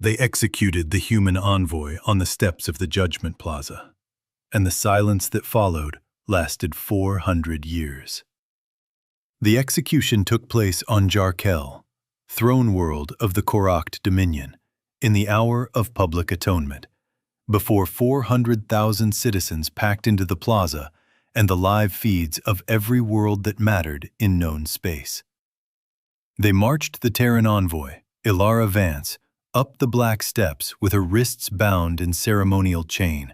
They executed the human envoy on the steps of the Judgment Plaza, and the silence that followed lasted 400 years. The execution took place on Jarkel, throne world of the Koracht Dominion, in the hour of public atonement, before 400,000 citizens packed into the plaza and the live feeds of every world that mattered in known space. They marched the Terran envoy, Ilara Vance, up the black steps with her wrists bound in ceremonial chain,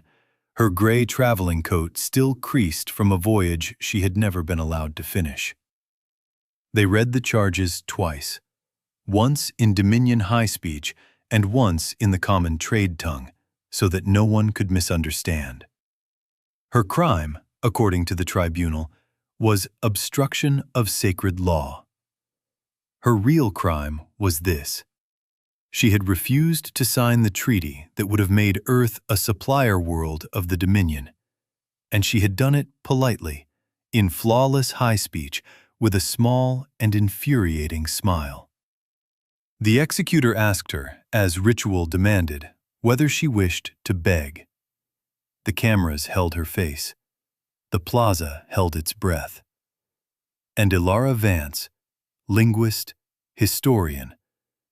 her gray traveling coat still creased from a voyage she had never been allowed to finish. They read the charges twice, once in Dominion high speech and once in the common trade tongue, so that no one could misunderstand. Her crime, according to the tribunal, was obstruction of sacred law. Her real crime was this: she had refused to sign the treaty that would have made Earth a supplier world of the Dominion, and she had done it politely, in flawless high speech, with a small and infuriating smile. The executor asked her, as ritual demanded, whether she wished to beg. The cameras held her face. The plaza held its breath. And Ilara Vance, linguist, historian,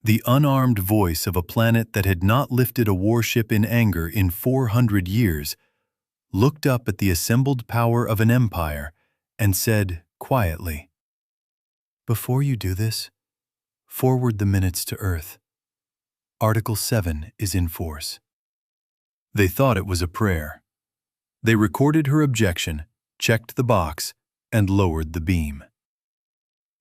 the unarmed voice of a planet that had not lifted a warship in anger in 400 years, looked up at the assembled power of an empire and said quietly, "Before you do this, forward the minutes to Earth. Article 7 is in force." They thought it was a prayer. They recorded her objection, checked the box, and lowered the beam.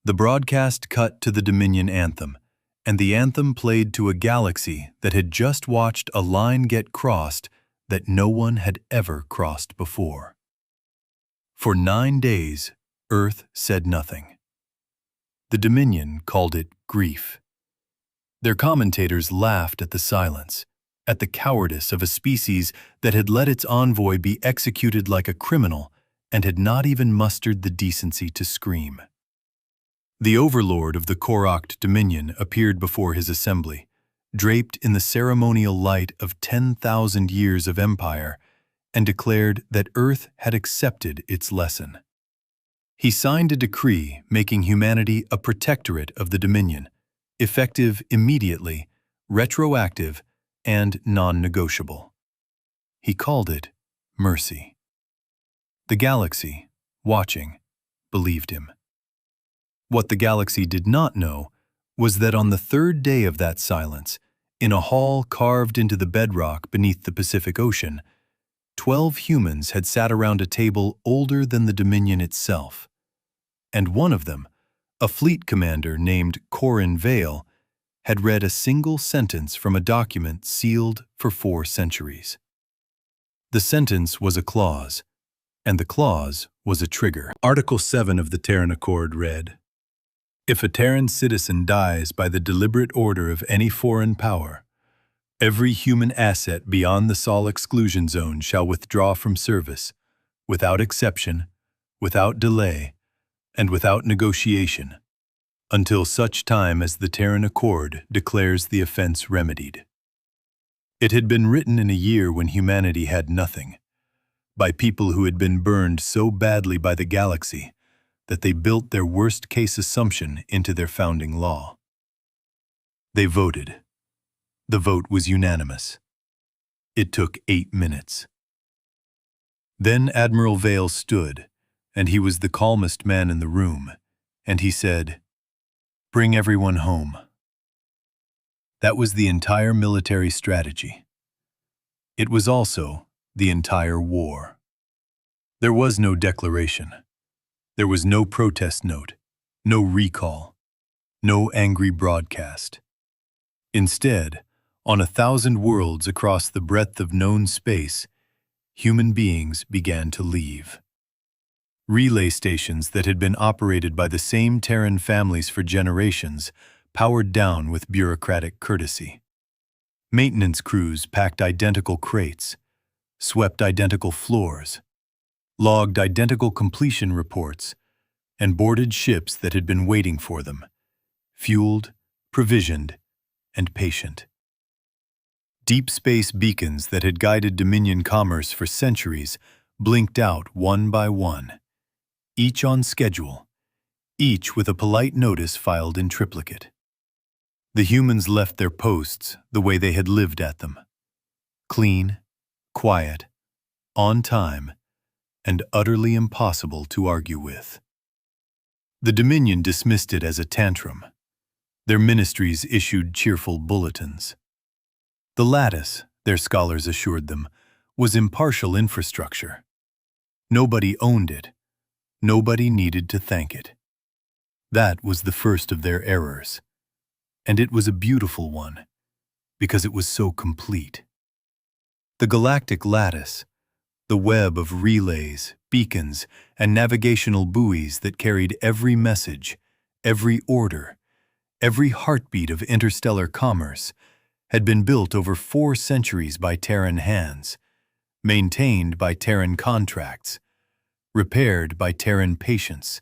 The broadcast cut to the Dominion anthem, and the anthem played to a galaxy that had just watched a line get crossed that no one had ever crossed before. For 9 days, Earth said nothing. The Dominion called it grief. Their commentators laughed at the silence, at the cowardice of a species that had let its envoy be executed like a criminal and had not even mustered the decency to scream. The overlord of the Koracht Dominion appeared before his assembly, draped in the ceremonial light of 10,000 years of empire, and declared that Earth had accepted its lesson. He signed a decree making humanity a protectorate of the Dominion, effective immediately, retroactive, and non-negotiable. He called it mercy. The galaxy, watching, believed him. What the galaxy did not know was that on the 3rd day of that silence, in a hall carved into the bedrock beneath the Pacific Ocean, 12 humans had sat around a table older than the Dominion itself. And one of them, a fleet commander named Corin Vale, had read a single sentence from a document sealed for 4 centuries. The sentence was a clause, and the clause was a trigger. Article 7 of the Terran Accord read, "If a Terran citizen dies by the deliberate order of any foreign power, every human asset beyond the Sol exclusion zone shall withdraw from service, without exception, without delay, and without negotiation, until such time as the Terran Accord declares the offense remedied." It had been written in a year when humanity had nothing, by people who had been burned so badly by the galaxy that they built their worst-case assumption into their founding law. They voted. The vote was unanimous. It took 8 minutes. Then Admiral Vale stood, and he was the calmest man in the room, and he said, "Bring everyone home." That was the entire military strategy. It was also the entire war. There was no declaration. There was no protest note, no recall, no angry broadcast. Instead, on 1,000 worlds across the breadth of known space, human beings began to leave. Relay stations that had been operated by the same Terran families for generations powered down with bureaucratic courtesy. Maintenance crews packed identical crates, swept identical floors, logged identical completion reports, and boarded ships that had been waiting for them, fueled, provisioned, and patient. Deep space beacons that had guided Dominion commerce for centuries blinked out one by one, each on schedule, each with a polite notice filed in triplicate. The humans left their posts the way they had lived at them. Clean, quiet, on time, and utterly impossible to argue with. The Dominion dismissed it as a tantrum. Their ministries issued cheerful bulletins. The lattice, their scholars assured them, was impartial infrastructure. Nobody owned it. Nobody needed to thank it. That was the first of their errors. And it was a beautiful one, because it was so complete. The galactic lattice, the web of relays, beacons, and navigational buoys that carried every message, every order, every heartbeat of interstellar commerce, had been built over 4 centuries by Terran hands, maintained by Terran contracts, repaired by Terran patience.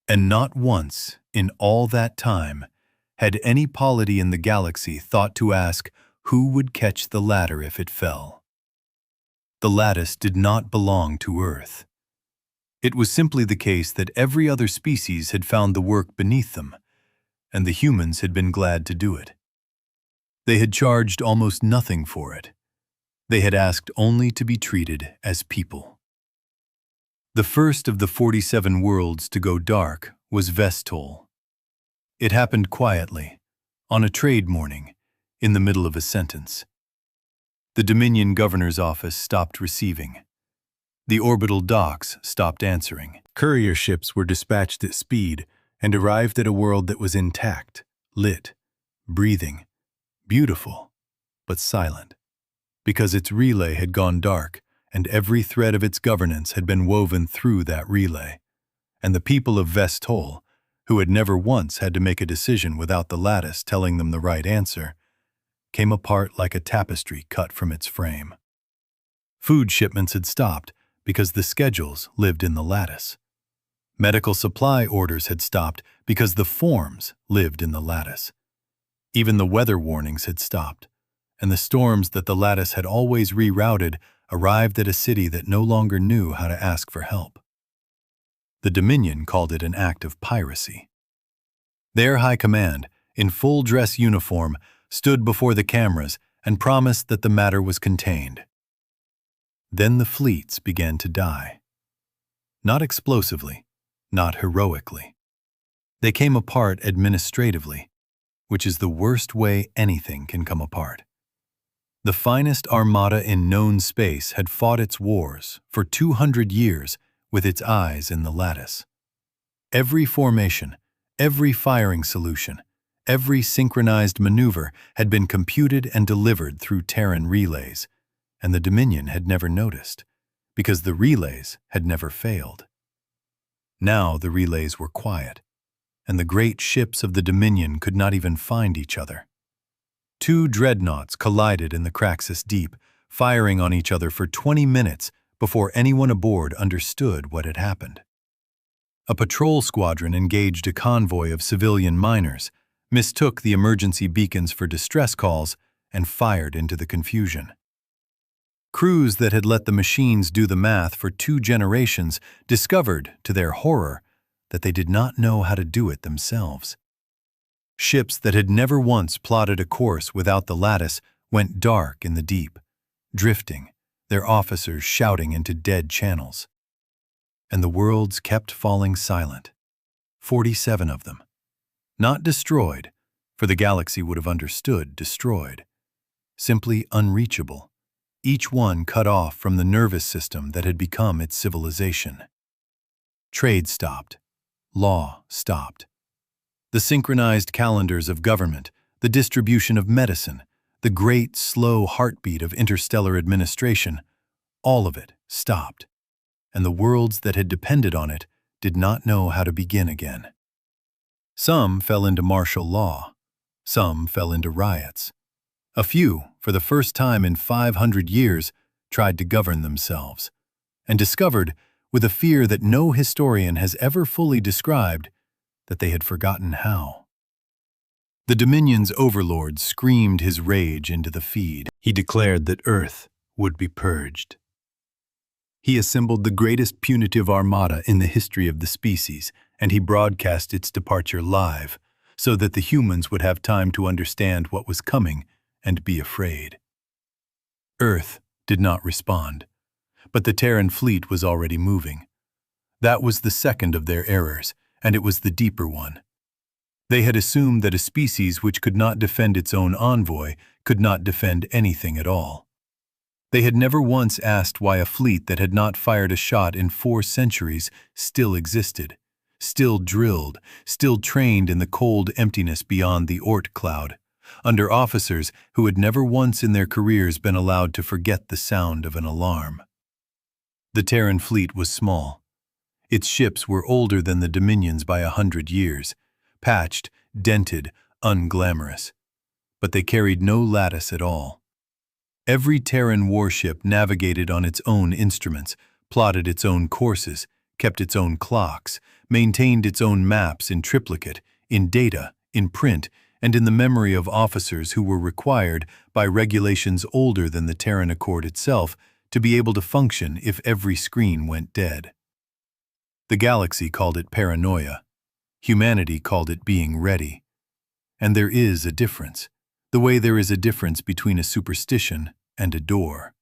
And not once, in all that time, had any polity in the galaxy thought to ask who would catch the ladder if it fell. The lattice did not belong to Earth. It was simply the case that every other species had found the work beneath them, and the humans had been glad to do it. They had charged almost nothing for it. They had asked only to be treated as people. The first of the 47 worlds to go dark was Vestol. It happened quietly, on a trade morning, in the middle of a sentence. The Dominion Governor's office stopped receiving. The orbital docks stopped answering. Courier ships were dispatched at speed and arrived at a world that was intact, lit, breathing, beautiful, but silent, because its relay had gone dark and every thread of its governance had been woven through that relay. And the people of Vestol, who had never once had to make a decision without the lattice telling them the right answer, came apart like a tapestry cut from its frame. Food shipments had stopped because the schedules lived in the lattice. Medical supply orders had stopped because the forms lived in the lattice. Even the weather warnings had stopped, and the storms that the lattice had always rerouted arrived at a city that no longer knew how to ask for help. The Dominion called it an act of piracy. Their high command, in full dress uniform, stood before the cameras and promised that the matter was contained. Then the fleets began to die. Not explosively, not heroically. They came apart administratively, which is the worst way anything can come apart. The finest armada in known space had fought its wars for 200 years with its eyes in the lattice. Every formation, every firing solution, every synchronized maneuver had been computed and delivered through Terran relays, and the Dominion had never noticed, because the relays had never failed. Now the relays were quiet, and the great ships of the Dominion could not even find each other. 2 dreadnoughts collided in the Craxus Deep, firing on each other for 20 minutes before anyone aboard understood what had happened. A patrol squadron engaged a convoy of civilian miners, mistook the emergency beacons for distress calls, and fired into the confusion. Crews that had let the machines do the math for 2 generations discovered, to their horror, that they did not know how to do it themselves. Ships that had never once plotted a course without the lattice went dark in the deep, drifting, their officers shouting into dead channels. And the worlds kept falling silent, 47 of them. Not destroyed, for the galaxy would have understood destroyed. Simply unreachable, each one cut off from the nervous system that had become its civilization. Trade stopped. Law stopped. The synchronized calendars of government, the distribution of medicine, the great, slow heartbeat of interstellar administration, all of it stopped, and the worlds that had depended on it did not know how to begin again. Some fell into martial law. Some fell into riots. A few, for the first time in 500 years, tried to govern themselves, and discovered, with a fear that no historian has ever fully described, that they had forgotten how. The Dominion's overlord screamed his rage into the feed. He declared that Earth would be purged. He assembled the greatest punitive armada in the history of the species, and he broadcast its departure live, so that the humans would have time to understand what was coming and be afraid. Earth did not respond, but the Terran fleet was already moving. That was the second of their errors, and it was the deeper one. They had assumed that a species which could not defend its own envoy could not defend anything at all. They had never once asked why a fleet that had not fired a shot in 4 centuries still existed, still drilled, still trained in the cold emptiness beyond the Oort cloud, under officers who had never once in their careers been allowed to forget the sound of an alarm. The Terran fleet was small. Its ships were older than the Dominion's by 100 years, patched, dented, unglamorous. But they carried no lattice at all. Every Terran warship navigated on its own instruments, plotted its own courses, kept its own clocks, maintained its own maps in triplicate, in data, in print, and in the memory of officers who were required, by regulations older than the Terran Accord itself, to be able to function if every screen went dead. The galaxy called it paranoia. Humanity called it being ready. And there is a difference, the way there is a difference between a superstition and a door.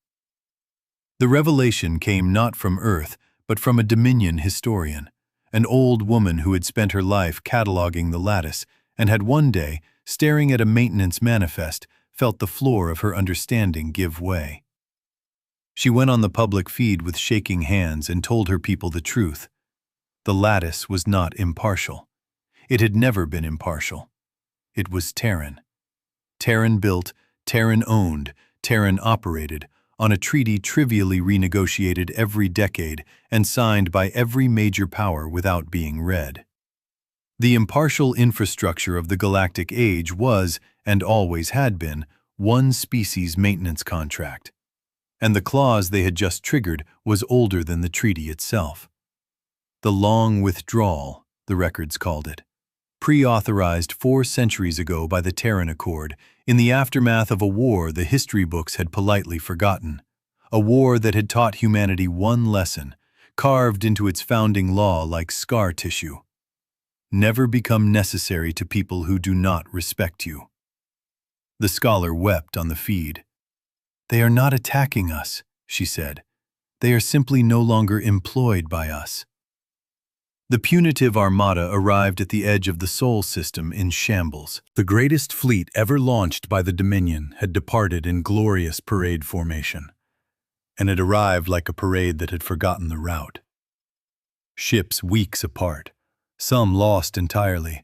The revelation came not from Earth, but from a Dominion historian, an old woman who had spent her life cataloging the lattice and had one day, staring at a maintenance manifest, felt the floor of her understanding give way. She went on the public feed with shaking hands and told her people the truth. The lattice was not impartial. It had never been impartial. It was Terran. Terran built, Terran owned, Terran operated, on a treaty trivially renegotiated every decade and signed by every major power without being read. The impartial infrastructure of the galactic age was, and always had been, one species maintenance contract. And the clause they had just triggered was older than the treaty itself. The long withdrawal, the records called it, pre-authorized 4 centuries ago by the Terran Accord, in the aftermath of a war the history books had politely forgotten, a war that had taught humanity one lesson, carved into its founding law like scar tissue. Never become necessary to people who do not respect you. The scholar wept on the feed. "They are not attacking us," she said. "They are simply no longer employed by us." The punitive armada arrived at the edge of the Sol system in shambles. The greatest fleet ever launched by the Dominion had departed in glorious parade formation, and it arrived like a parade that had forgotten the route. Ships weeks apart, some lost entirely,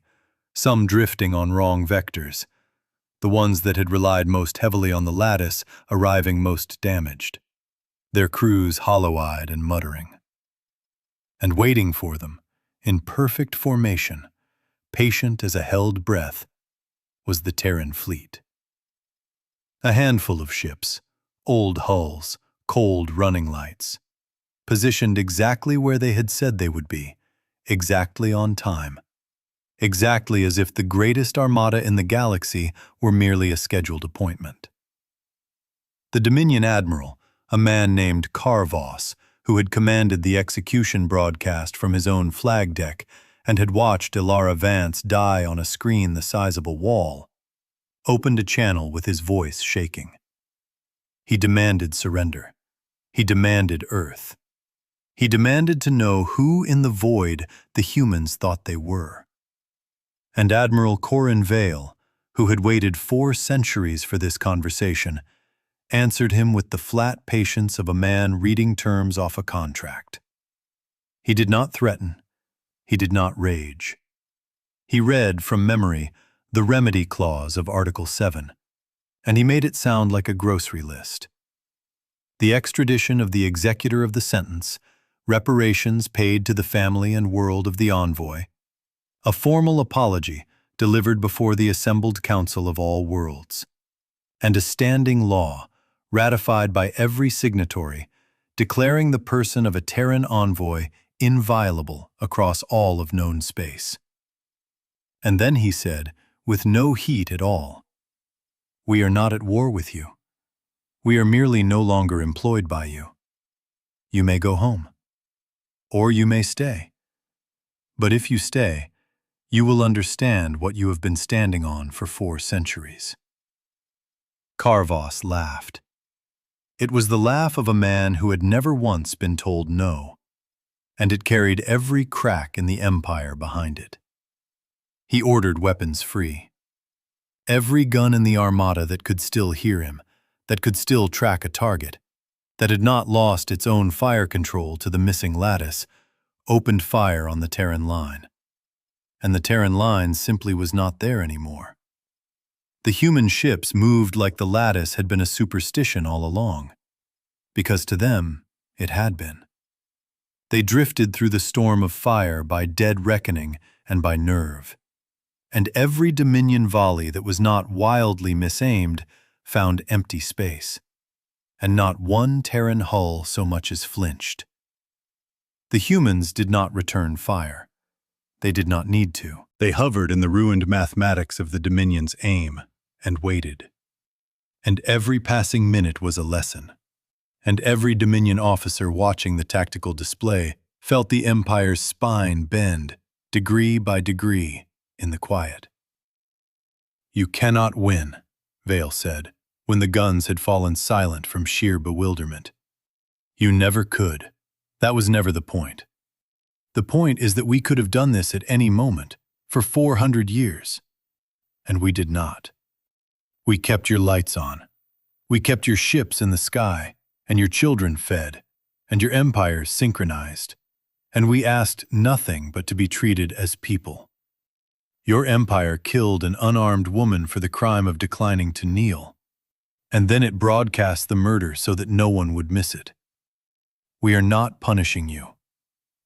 some drifting on wrong vectors, the ones that had relied most heavily on the lattice arriving most damaged, their crews hollow-eyed and muttering. And waiting for them, in perfect formation, patient as a held breath, was the Terran fleet. A handful of ships, old hulls, cold running lights, positioned exactly where they had said they would be, exactly on time, exactly as if the greatest armada in the galaxy were merely a scheduled appointment. The Dominion admiral, a man named Carvos, who had commanded the execution broadcast from his own flag deck and had watched Ilara Vance die on a screen the size of a wall, opened a channel with his voice shaking. He demanded surrender. He demanded Earth. He demanded to know who in the void the humans thought they were. And Admiral Corin Vale, who had waited 4 centuries for this conversation, answered him with the flat patience of a man reading terms off a contract. He did not threaten. He did not rage. He read from memory the remedy clause of Article 7, and he made it sound like a grocery list. The extradition of the executor of the sentence, reparations paid to the family and world of the envoy, a formal apology delivered before the assembled council of all worlds, and a standing law ratified by every signatory, declaring the person of a Terran envoy inviolable across all of known space. And then he said, with no heat at all. We are not at war with you. We are merely no longer employed by you. You may go home. Or you may stay. But if you stay, you will understand what you have been standing on for 4 centuries. Karvos laughed. It was the laugh of a man who had never once been told no, and it carried every crack in the empire behind it. He ordered weapons free. Every gun in the armada that could still hear him, that could still track a target, that had not lost its own fire control to the missing lattice, opened fire on the Terran line. And the Terran line simply was not there anymore. The human ships moved like the lattice had been a superstition all along, because to them it had been. They drifted through the storm of fire by dead reckoning and by nerve. And every Dominion volley that was not wildly misaimed found empty space, and not one Terran hull so much as flinched. The humans did not return fire. They did not need to. They hovered in the ruined mathematics of the Dominion's aim and waited. And every passing minute was a lesson. And every Dominion officer watching the tactical display felt the Empire's spine bend, degree by degree, in the quiet. "You cannot win," Vale said, when the guns had fallen silent from sheer bewilderment. "You never could. That was never the point. The point is that we could have done this at any moment, for 400 years. And we did not. We kept your lights on. We kept your ships in the sky, and your children fed, and your empires synchronized. And we asked nothing but to be treated as people. Your empire killed an unarmed woman for the crime of declining to kneel, and then it broadcast the murder so that no one would miss it. We are not punishing you.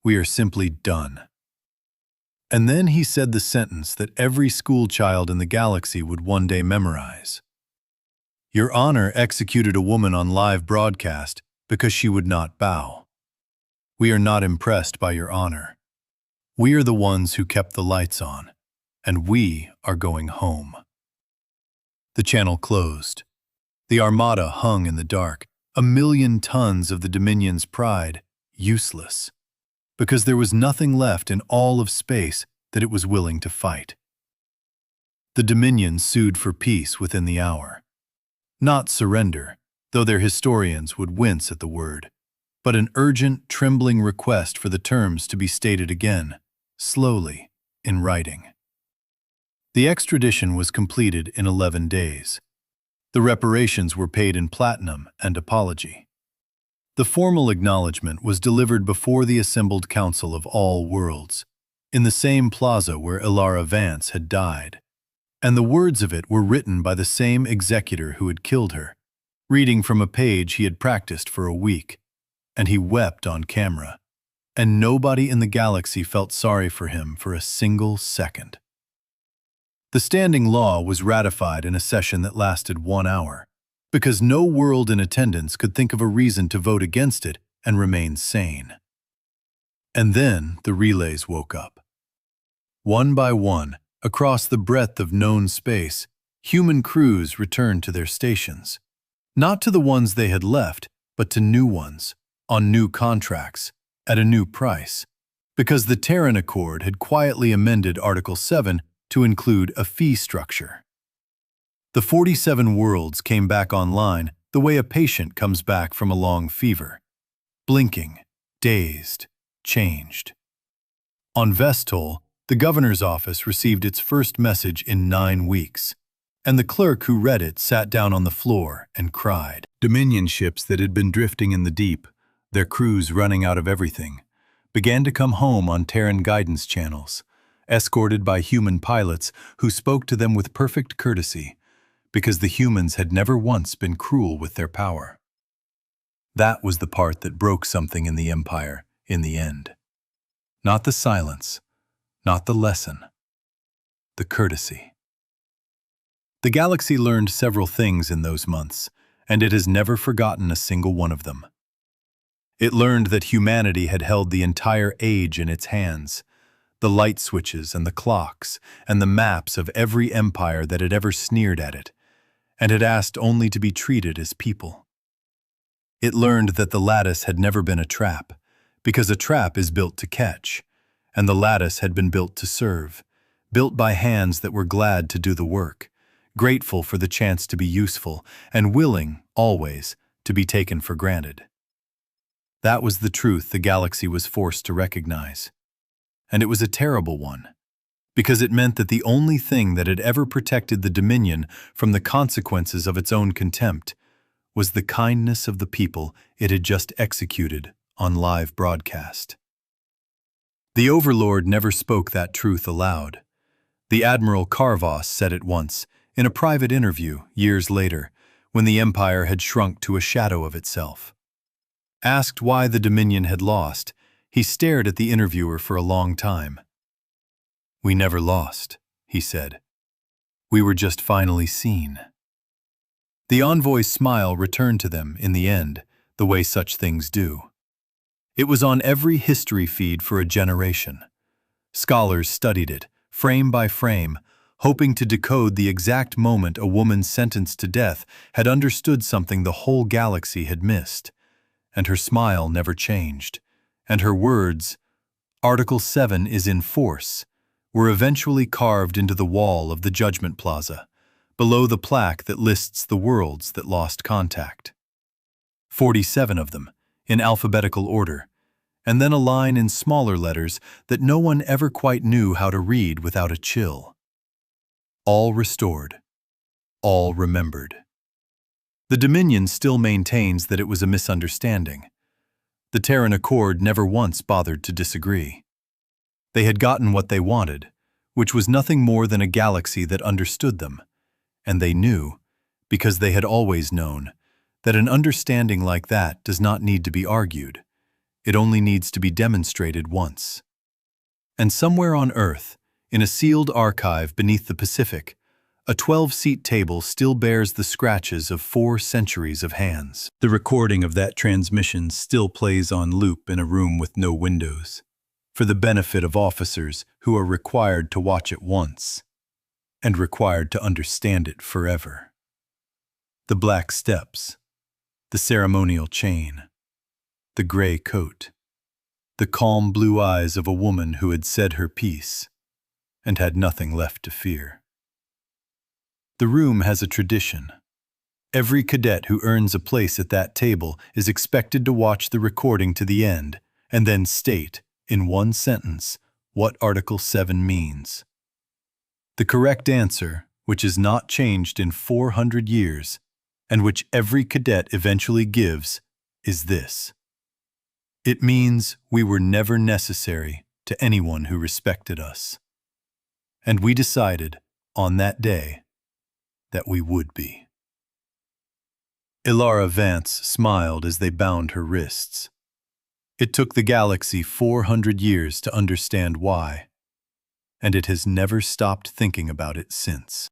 We are simply done." And then he said the sentence that every school child in the galaxy would one day memorize. "Your Honor executed a woman on live broadcast because she would not bow. We are not impressed by your honor. We are the ones who kept the lights on, and we are going home." The channel closed. The armada hung in the dark, 1,000,000 tons of the Dominion's pride, useless, because there was nothing left in all of space that it was willing to fight. The Dominion sued for peace within the hour. Not surrender, though their historians would wince at the word, but an urgent, trembling request for the terms to be stated again, slowly, in writing. The extradition was completed in 11 days. The reparations were paid in platinum and apology. The formal acknowledgement was delivered before the assembled Council of All Worlds, in the same plaza where Ilara Vance had died, and the words of it were written by the same executor who had killed her, reading from a page he had practiced for a week, and he wept on camera, and nobody in the galaxy felt sorry for him for a single second. The standing law was ratified in a session that lasted 1 hour, because no world in attendance could think of a reason to vote against it and remain sane. And then the relays woke up. One by one, across the breadth of known space, human crews returned to their stations. Not to the ones they had left, but to new ones, on new contracts, at a new price, because the Terran Accord had quietly amended Article 7 to include a fee structure. The 47 worlds came back online the way a patient comes back from a long fever, blinking, dazed, changed. On Vestol, the governor's office received its first message in 9 weeks, and the clerk who read it sat down on the floor and cried. Dominion ships that had been drifting in the deep, their crews running out of everything, began to come home on Terran guidance channels, escorted by human pilots who spoke to them with perfect courtesy, because the humans had never once been cruel with their power. That was the part that broke something in the Empire in the end. Not the silence, not the lesson, the courtesy. The galaxy learned several things in those months, and it has never forgotten a single one of them. It learned that humanity had held the entire age in its hands, the light switches and the clocks, and the maps of every empire that had ever sneered at it, and had asked only to be treated as people. It learned that the lattice had never been a trap, because a trap is built to catch, and the lattice had been built to serve, built by hands that were glad to do the work, grateful for the chance to be useful, and willing, always, to be taken for granted. That was the truth the galaxy was forced to recognize. And it was a terrible one, because it meant that the only thing that had ever protected the Dominion from the consequences of its own contempt was the kindness of the people it had just executed on live broadcast. The Overlord never spoke that truth aloud. The Admiral Carvos said it once, in a private interview years later, when the Empire had shrunk to a shadow of itself. Asked why the Dominion had lost, he stared at the interviewer for a long time. "We never lost," he said. "We were just finally seen." The Envoy's smile returned to them in the end, the way such things do. It was on every history feed for a generation. Scholars studied it, frame by frame, hoping to decode the exact moment a woman sentenced to death had understood something the whole galaxy had missed. And her smile never changed, and her words, "Article 7 is in force," were eventually carved into the wall of the Judgment Plaza, below the plaque that lists the worlds that lost contact. 47 of them, in alphabetical order, and then a line in smaller letters that no one ever quite knew how to read without a chill. All restored. All remembered. The Dominion still maintains that it was a misunderstanding. The Terran Accord never once bothered to disagree. They had gotten what they wanted, which was nothing more than a galaxy that understood them, and they knew, because they had always known, that an understanding like that does not need to be argued. It only needs to be demonstrated once. And somewhere on Earth, in a sealed archive beneath the Pacific, a 12-seat table still bears the scratches of 4 centuries of hands. The recording of that transmission still plays on loop in a room with no windows, for the benefit of officers who are required to watch it once, and required to understand it forever. The black steps, the ceremonial chain, the gray coat, the calm blue eyes of a woman who had said her piece and had nothing left to fear. The room has a tradition. Every cadet who earns a place at that table is expected to watch the recording to the end and then state, in one sentence, what Article 7 means. The correct answer, which is not changed in 400 years, and which every cadet eventually gives, is this. It means we were never necessary to anyone who respected us. And we decided, on that day, that we would be. Ilara Vance smiled as they bound her wrists. It took the galaxy 400 years to understand why, and it has never stopped thinking about it since.